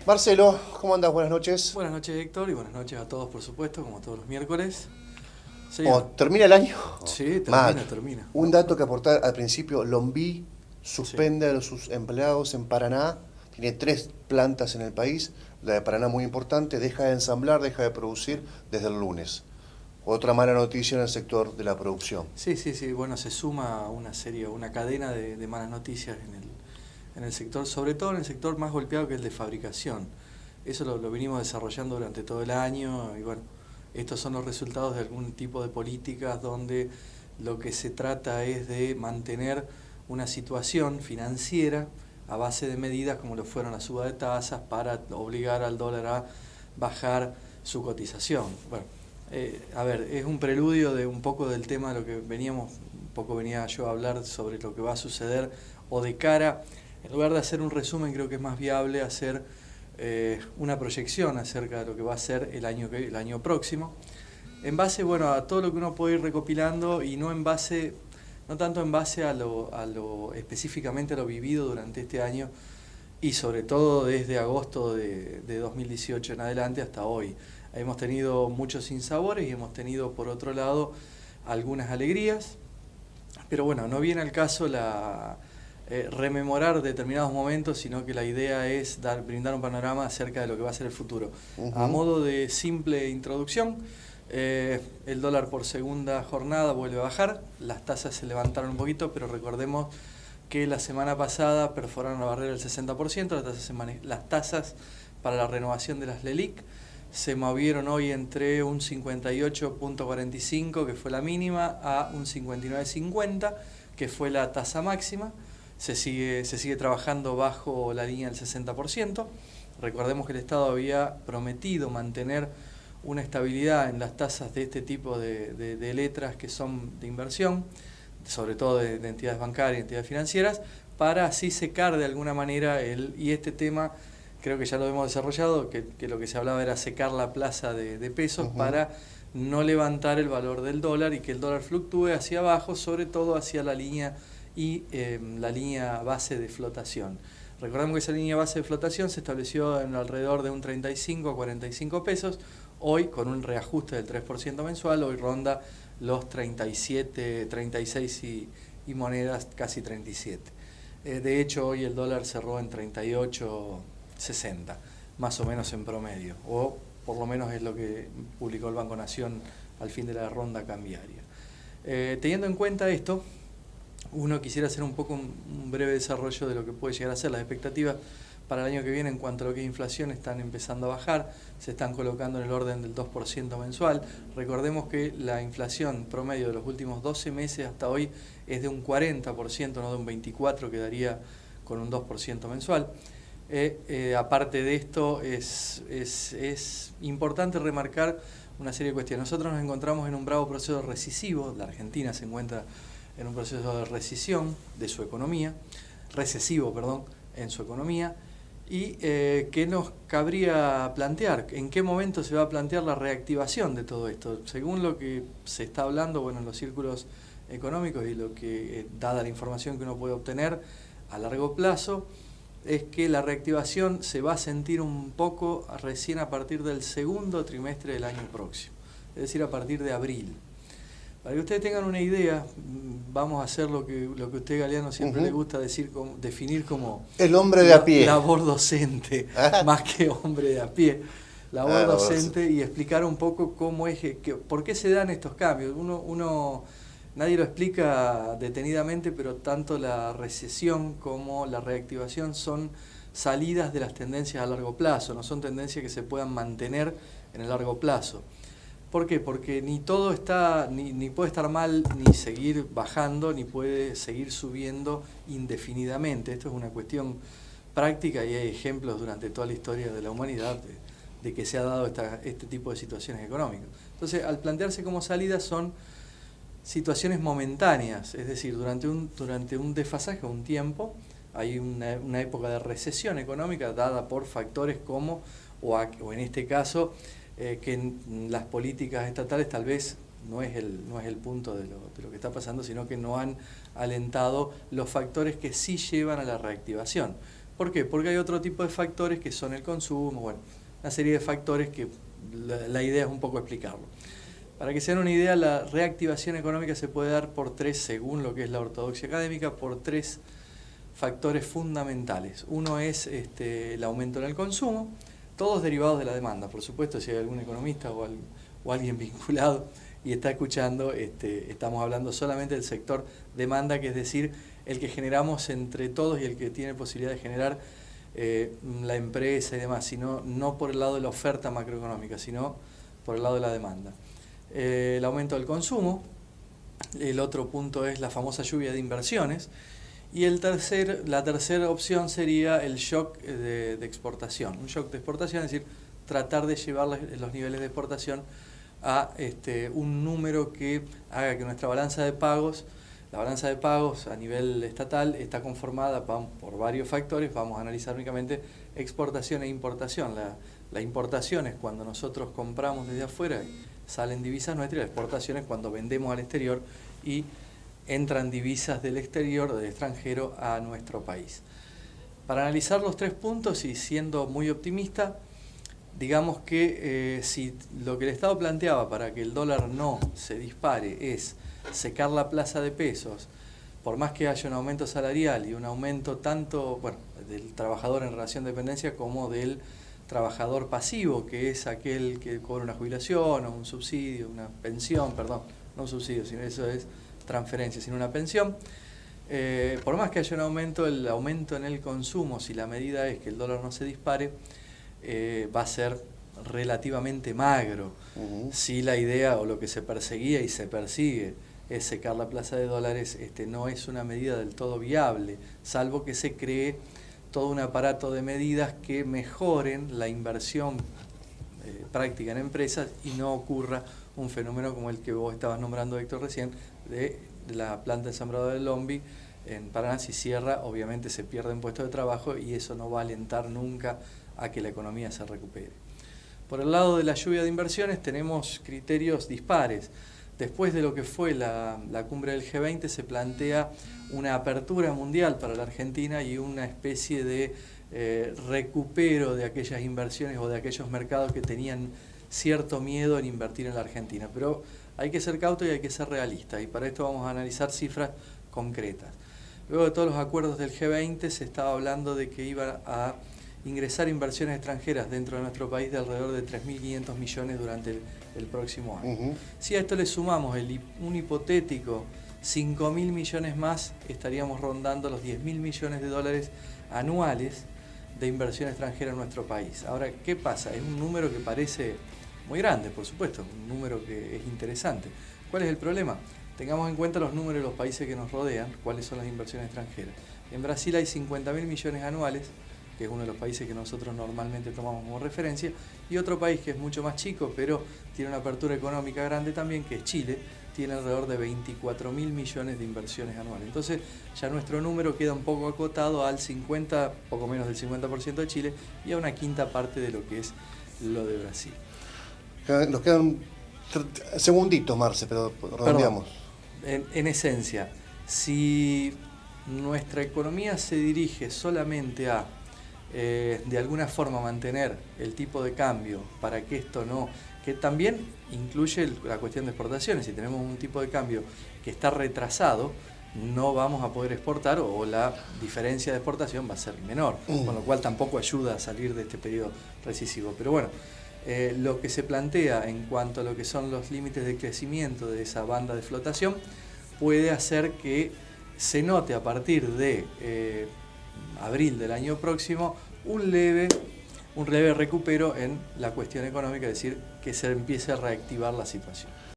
Marcelo, ¿cómo andas? Buenas noches. Buenas noches, Héctor, y buenas noches a todos, por supuesto, como todos los miércoles. Oh, Señor. ¿termina el año? Sí, Mal. termina. Un dato que aportar al principio, Lombí Sí. suspende a sus empleados en Paraná. Tiene 3 plantas en el país. La de Paraná muy importante, deja de ensamblar, deja de producir desde el lunes. Otra mala noticia en el sector de la producción. Sí, bueno, se suma una serie, una cadena de malas noticias en el sector, sobre todo en el sector más golpeado que es el de fabricación. Eso lo venimos desarrollando durante todo el año y bueno, estos son los resultados de algún tipo de políticas donde lo que se trata es de mantener una situación financiera a base de medidas como lo fueron la suba de tasas para obligar al dólar a bajar su cotización. Bueno, a ver, es un preludio de un poco del tema de lo que veníamos, un poco venía yo a hablar sobre lo que va a suceder o de cara, en lugar de hacer un resumen creo que es más viable hacer una proyección acerca de lo que va a ser el año próximo, en base bueno, a todo lo que uno puede ir recopilando y no en base, no tanto en base a lo específicamente a lo vivido durante este año y sobre todo desde agosto de 2018 en adelante hasta hoy. Hemos tenido muchos sinsabores y hemos tenido por otro lado algunas alegrías, pero bueno, no viene al caso rememorar determinados momentos, sino que la idea es brindar un panorama acerca de lo que va a ser el futuro. A Ujú. modo de simple introducción, el dólar por segunda jornada vuelve a bajar, las tasas se levantaron un poquito, pero recordemos que la semana pasada perforaron la barrera del 60%, las tasas para la renovación de las LELIC se movieron hoy entre un 58.45, que fue la mínima, a un 59.50, que fue la tasa máxima. Se sigue trabajando bajo la línea del 60%. Recordemos que el Estado había prometido mantener una estabilidad en las tasas de este tipo de letras que son de inversión, sobre todo de entidades bancarias y entidades financieras, para así secar de alguna manera y este tema creo que ya lo hemos desarrollado, que lo que se hablaba era secar la plaza de pesos Ujú. para no levantar el valor del dólar y que el dólar fluctúe hacia abajo, sobre todo hacia la línea la línea base de flotación. Recordemos que esa línea base de flotación se estableció en alrededor de un 35 a 45 pesos, hoy con un reajuste del 3% mensual, hoy ronda los 37, 36 y monedas casi 37. De hecho, hoy el dólar cerró en 38,60, más o menos en promedio, o por lo menos es lo que publicó el Banco Nación al fin de la ronda cambiaria. Teniendo en cuenta esto, uno quisiera hacer un poco un breve desarrollo de lo que puede llegar a ser las expectativas para el año que viene en cuanto a lo que es inflación. Están empezando a bajar, se están colocando en el orden del 2% mensual. Recordemos que la inflación promedio de los últimos 12 meses hasta hoy es de un 40%, no de un 24%, quedaría con un 2% mensual. Aparte de esto, es importante remarcar una serie de cuestiones. Nosotros nos encontramos en un bravo proceso recesivo, la Argentina se encuentra en un proceso de recesión de su economía, recesivo, perdón, en su economía, y ¿qué nos cabría plantear? ¿En qué momento se va a plantear la reactivación de todo esto? Según lo que se está hablando, bueno, en los círculos económicos y lo que, dada la información que uno puede obtener a largo plazo, es que la reactivación se va a sentir un poco recién a partir del segundo trimestre del año próximo, es decir, a partir de abril. Para que ustedes tengan una idea, vamos a hacer lo que a usted, Galeano, siempre le Ujú. gusta definir como El hombre de a pie. labor docente, más que hombre de a pie. Labor Bueno, docente y explicar un poco cómo es, por qué se dan estos cambios. Nadie lo explica detenidamente, pero tanto la recesión como la reactivación son salidas de las tendencias a largo plazo, no son tendencias que se puedan mantener en el largo plazo. ¿Por qué? Porque ni todo está, ni puede estar mal, ni seguir bajando, ni puede seguir subiendo indefinidamente. Esto es una cuestión práctica y hay ejemplos durante toda la historia de la humanidad de que se ha dado este tipo de situaciones económicas. Entonces, al plantearse como salida son situaciones momentáneas, es decir, durante un desfasaje, un tiempo, hay una época de recesión económica dada por factores como, o en este caso, que en las políticas estatales tal vez no es el punto de lo que está pasando, sino que no han alentado los factores que sí llevan a la reactivación, ¿Por qué? Porque hay otro tipo de factores que son el consumo, bueno, una serie de factores que la idea es un poco explicarlo. Para que se den una idea, la reactivación económica se puede dar por tres, según lo que es la ortodoxia académica, por tres factores fundamentales. Uno es el aumento en el consumo, todos derivados de la demanda. Por supuesto, si hay algún economista o alguien vinculado y está escuchando, estamos hablando solamente del sector demanda, que es decir, el que generamos entre todos y el que tiene posibilidad de generar la empresa y demás, sino no por el lado de la oferta macroeconómica, sino por el lado de la demanda. El aumento del consumo, el otro punto es la famosa lluvia de inversiones, y la tercera opción sería el shock de exportación. Un shock de exportación, es decir, tratar de llevar los niveles de exportación a un número que haga que nuestra balanza de pagos, la balanza de pagos a nivel estatal está conformada por varios factores. Vamos a analizar únicamente exportación e importación. La importación es cuando nosotros compramos desde afuera y salen divisas nuestras, y la exportación es cuando vendemos al exterior y entran divisas del exterior, del extranjero, a nuestro país. Para analizar los tres puntos y siendo muy optimista, digamos que si lo que el Estado planteaba para que el dólar no se dispare es secar la plaza de pesos, por más que haya un aumento salarial y un aumento tanto del trabajador en relación de dependencia como del trabajador pasivo, que es aquel que cobra una jubilación o un subsidio, una pensión, perdón, no un subsidio, sino eso es transferencia, sino una pensión. Por más que haya un aumento, el aumento en el consumo, si la medida es que el dólar no se dispare, va a ser relativamente magro. Si la idea o lo que se perseguía y se persigue es secar la plaza de dólares, no es una medida del todo viable, salvo que se cree todo un aparato de medidas que mejoren la inversión práctica en empresas y no ocurra un fenómeno como el que vos estabas nombrando, Héctor, recién, de la planta ensambladora del Lombi en Paraná. Si cierra, obviamente se pierden puestos de trabajo y eso no va a alentar nunca a que la economía se recupere. Por el lado de la lluvia de inversiones tenemos criterios dispares. Después de lo que fue la cumbre del G20 se plantea una apertura mundial para la Argentina y una especie de recupero de aquellas inversiones o de aquellos mercados que tenían cierto miedo en invertir en la Argentina. Pero hay que ser cauto y hay que ser realista, y para esto vamos a analizar cifras concretas. Luego de todos los acuerdos del G20 se estaba hablando de que iba a ingresar inversiones extranjeras dentro de nuestro país de alrededor de 3.500 millones durante el próximo año. Si a esto le sumamos un hipotético 5.000 millones más, estaríamos rondando los 10.000 millones de dólares anuales de inversión extranjera en nuestro país. Ahora, ¿qué pasa? Es un número que parece muy grande, por supuesto, un número que es interesante. ¿Cuál es el problema? Tengamos en cuenta los números de los países que nos rodean, cuáles son las inversiones extranjeras. En Brasil hay 50.000 millones anuales, que es uno de los países que nosotros normalmente tomamos como referencia, y otro país que es mucho más chico, pero tiene una apertura económica grande también, que es Chile, tiene alrededor de 24.000 millones de inversiones anuales. Entonces ya nuestro número queda un poco acotado al 50, poco menos del 50% de Chile, y a una quinta parte de lo que es lo de Brasil. Nos quedan segunditos, Marce, pero redondeamos. En esencia, si nuestra economía se dirige solamente a de alguna forma mantener el tipo de cambio para que esto no, que también incluye la cuestión de exportaciones, si tenemos un tipo de cambio que está retrasado, no vamos a poder exportar o la diferencia de exportación va a ser menor, con lo cual tampoco ayuda a salir de este periodo recesivo. Pero bueno, lo que se plantea en cuanto a lo que son los límites de crecimiento de esa banda de flotación puede hacer que se note a partir de abril del año próximo un leve recupero en la cuestión económica, es decir, que se empiece a reactivar la situación.